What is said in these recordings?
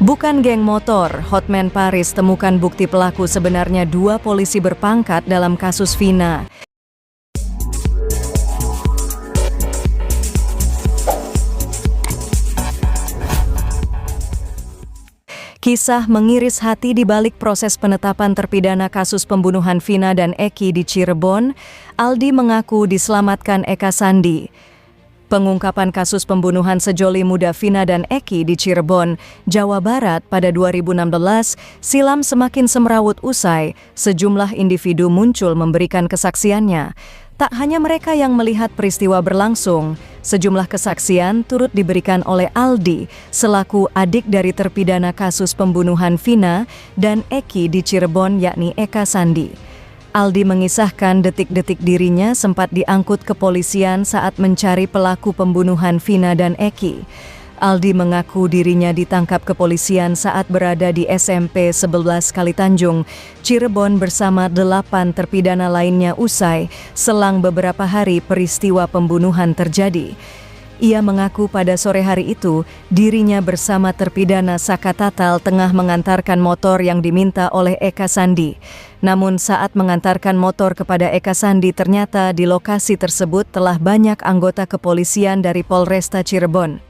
Bukan geng motor, Hotman Paris temukan bukti pelaku sebenarnya 2 polisi berpangkat dalam kasus Vina. Kisah mengiris hati di balik proses penetapan terpidana kasus pembunuhan Vina dan Eki di Cirebon. Aldi mengaku diselamatkan Eka Sandi. Pengungkapan kasus pembunuhan sejoli muda Vina dan Eki di Cirebon, Jawa Barat pada 2016 silam semakin semrawut usai sejumlah individu muncul memberikan kesaksiannya. Tak hanya mereka yang melihat peristiwa berlangsung, sejumlah kesaksian turut diberikan oleh Aldi selaku adik dari terpidana kasus pembunuhan Vina dan Eki di Cirebon yakni Eka Sandi. Aldi mengisahkan detik-detik dirinya sempat diangkut kepolisian saat mencari pelaku pembunuhan Vina dan Eki. Aldi mengaku dirinya ditangkap kepolisian saat berada di SMP 11 Kalitanjung, Cirebon bersama 8 terpidana lainnya usai selang beberapa hari peristiwa pembunuhan terjadi. Ia mengaku pada sore hari itu dirinya bersama terpidana Saka Tatal tengah mengantarkan motor yang diminta oleh Eka Sandi. Namun saat mengantarkan motor kepada Eka Sandi ternyata di lokasi tersebut telah banyak anggota kepolisian dari Polresta Cirebon.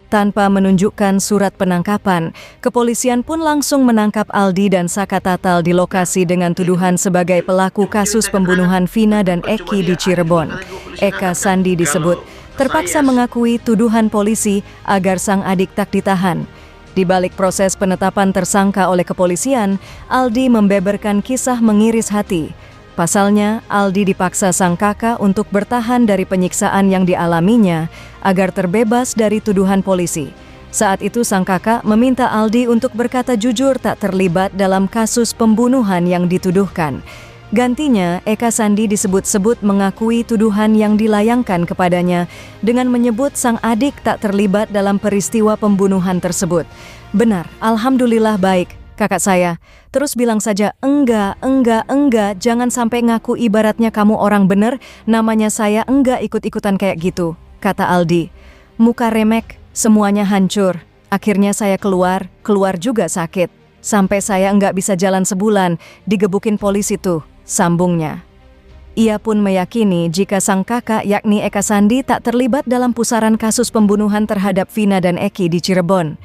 Tanpa menunjukkan surat penangkapan, kepolisian pun langsung menangkap Aldi dan Saka Tatal di lokasi dengan tuduhan sebagai pelaku kasus pembunuhan Vina dan Eki di Cirebon. Eka Sandi disebut terpaksa mengakui tuduhan polisi agar sang adik tak ditahan. Di balik proses penetapan tersangka oleh kepolisian, Aldi membeberkan kisah mengiris hati. Pasalnya, Aldi dipaksa sang kakak untuk bertahan dari penyiksaan yang dialaminya agar terbebas dari tuduhan polisi. Saat itu sang kakak meminta Aldi untuk berkata jujur tak terlibat dalam kasus pembunuhan yang dituduhkan. Gantinya, Eka Sandi disebut-sebut mengakui tuduhan yang dilayangkan kepadanya dengan menyebut sang adik tak terlibat dalam peristiwa pembunuhan tersebut. Benar, alhamdulillah baik, kakak saya. Terus bilang saja, enggak, jangan sampai ngaku ibaratnya kamu orang bener, namanya saya enggak ikut-ikutan kayak gitu, kata Aldi. Muka remek, semuanya hancur. Akhirnya saya keluar juga sakit. Sampai saya enggak bisa jalan sebulan, digebukin polisi tuh. Sambungnya. Ia pun meyakini jika sang kakak yakni Eka Sandi tak terlibat dalam pusaran kasus pembunuhan terhadap Vina dan Eki di Cirebon.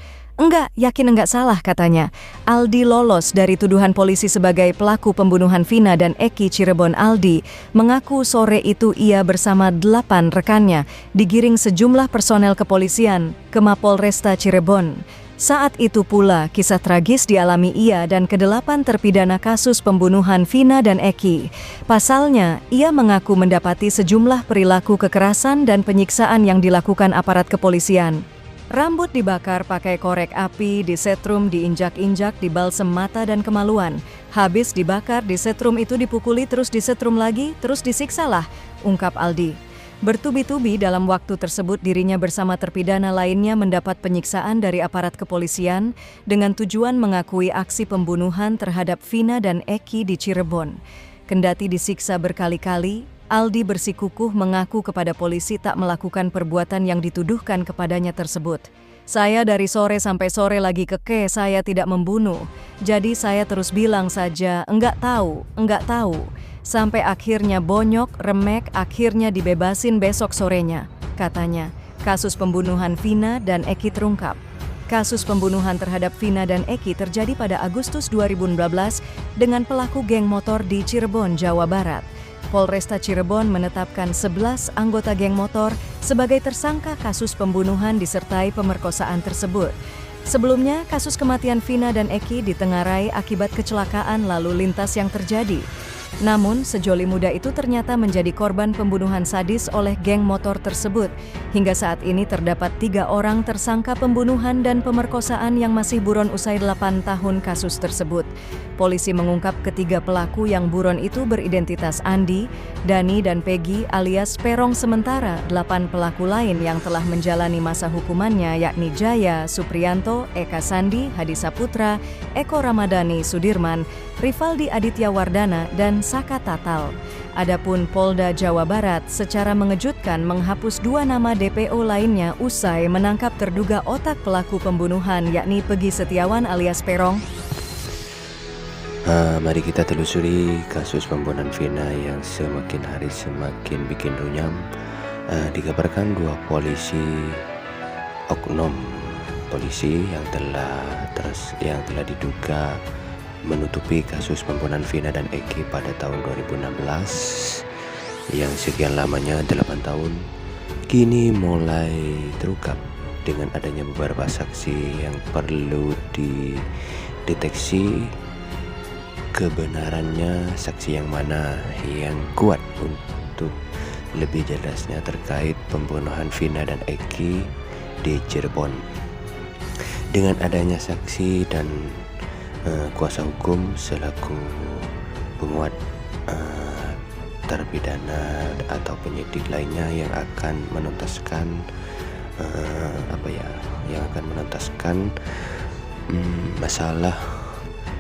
Yakin enggak salah katanya. Aldi lolos dari tuduhan polisi sebagai pelaku pembunuhan Vina dan Eki Cirebon. Aldi mengaku sore itu ia bersama 8 rekannya digiring sejumlah personel kepolisian ke Mapolresta Cirebon. Saat itu pula kisah tragis dialami ia dan ke-8 terpidana kasus pembunuhan Vina dan Eki. Pasalnya, ia mengaku mendapati sejumlah perilaku kekerasan dan penyiksaan yang dilakukan aparat kepolisian. Rambut dibakar pakai korek api, disetrum, diinjak-injak, dibalsem mata dan kemaluan. Habis dibakar, disetrum itu dipukuli, terus disetrum lagi, terus disiksalah, ungkap Aldi. Bertubi-tubi dalam waktu tersebut dirinya bersama terpidana lainnya mendapat penyiksaan dari aparat kepolisian dengan tujuan mengakui aksi pembunuhan terhadap Vina dan Eki di Cirebon. Kendati disiksa berkali-kali, Aldi bersikukuh mengaku kepada polisi tak melakukan perbuatan yang dituduhkan kepadanya tersebut. Saya dari sore sampai sore lagi kekeh, saya tidak membunuh. Jadi saya terus bilang saja, enggak tahu. Sampai akhirnya bonyok, remek, akhirnya dibebasin besok sorenya, katanya. Kasus pembunuhan Vina dan Eki terungkap. Kasus pembunuhan terhadap Vina dan Eki terjadi pada Agustus 2015 dengan pelaku geng motor di Cirebon, Jawa Barat. Polresta Cirebon menetapkan 11 anggota geng motor sebagai tersangka kasus pembunuhan disertai pemerkosaan tersebut. Sebelumnya, kasus kematian Vina dan Eki ditengarai akibat kecelakaan lalu lintas yang terjadi. Namun, sejoli muda itu ternyata menjadi korban pembunuhan sadis oleh geng motor tersebut. Hingga saat ini terdapat 3 orang tersangka pembunuhan dan pemerkosaan yang masih buron usai 8 tahun kasus tersebut. Polisi mengungkap ketiga pelaku yang buron itu beridentitas Andi, Dani dan Peggy alias Perong, sementara 8 pelaku lain yang telah menjalani masa hukumannya yakni Jaya, Supriyanto, Eka Sandi, Hadi Saputra, Eko Ramadhani, Sudirman, Rivaldi Aditya Wardana, dan Saka Tatal. Adapun Polda Jawa Barat secara mengejutkan menghapus 2 nama DPO lainnya usai menangkap terduga otak pelaku pembunuhan yakni Pegi Setiawan alias Perong. Mari kita telusuri kasus pembunuhan Vina yang semakin hari semakin bikin runyam. Dikabarkan 2 polisi oknum polisi yang telah diduga menutupi kasus pembunuhan Vina dan Eki pada tahun 2016 yang sekian lamanya 8 tahun kini mulai terungkap dengan adanya beberapa saksi yang perlu dideteksi kebenarannya, saksi yang mana yang kuat untuk lebih jelasnya terkait pembunuhan Vina dan Eki di Cirebon. Dengan adanya saksi dan kuasa hukum selaku penguat terpidana atau penyidik lainnya yang akan menuntaskan masalah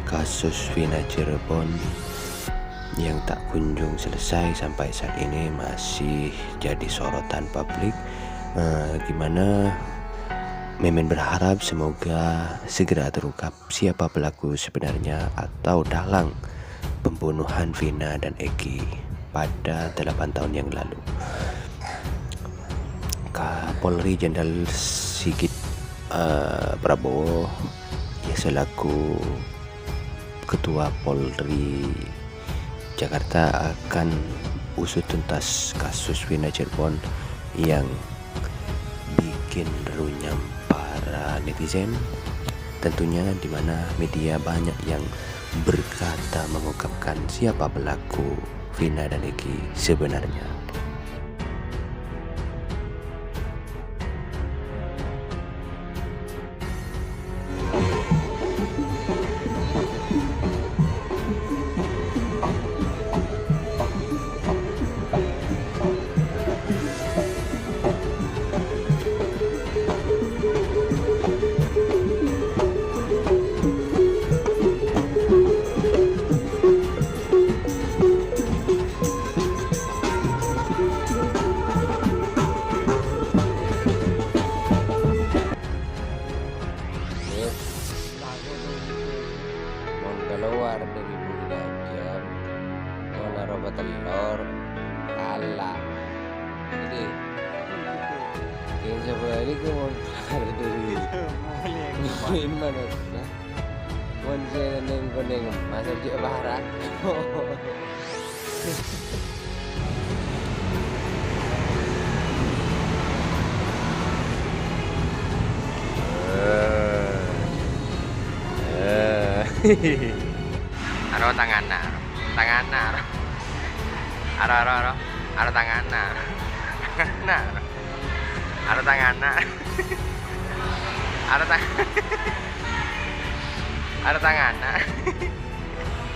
kasus Vina Cirebon yang tak kunjung selesai sampai saat ini masih jadi sorotan publik. Gimana Memen berharap semoga segera terungkap siapa pelaku sebenarnya atau dalang pembunuhan Vina dan Eki pada 8 tahun yang lalu. Kapolri Jenderal Sigit Prabowo selaku Ketua Polri Jakarta akan usut tuntas kasus Vina Cirebon yang bikin runyam para netizen, tentunya di mana media banyak yang berkata mengungkapkan siapa pelaku Vina dan Eki sebenarnya. Keluar dari bulanan mau naruh telur kalah jadi yang sebenarnya itu mau keluar dari mana mau saya neng masa juga barat Aro tangan tangan